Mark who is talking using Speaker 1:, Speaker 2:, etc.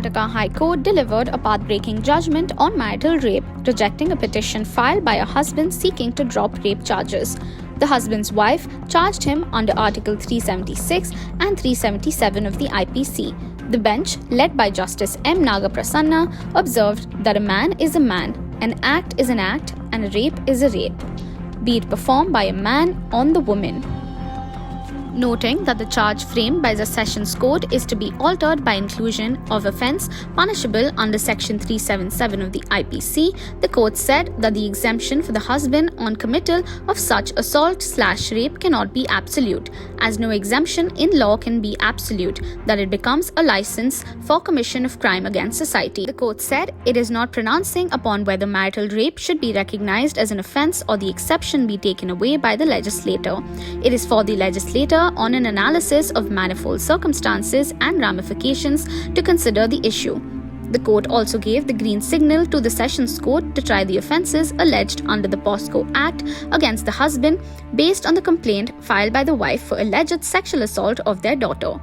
Speaker 1: Karnataka High Court delivered a path-breaking judgment on marital rape, rejecting a petition filed by a husband seeking to drop rape charges. The husband's wife charged him under Article 376 and 377 of the IPC. The bench, led by Justice M. Nagaprasanna, observed that a man is a man, an act is an act, and a rape is a rape, be it performed by a man on the woman. Noting that the charge framed by the Sessions Court is to be altered by inclusion of offence punishable under Section 377 of the IPC, the court said that the exemption for the husband on committal of such assault/rape cannot be absolute, as no exemption in law can be absolute, that it becomes a license for commission of crime against society. The court said it is not pronouncing upon whether marital rape should be recognized as an offence or the exception be taken away by the legislator. It is for the legislator on an analysis of manifold circumstances and ramifications to consider the issue. The court also gave the green signal to the Sessions Court to try the offences alleged under the POSCO Act against the husband based on the complaint filed by the wife for alleged sexual assault of their daughter.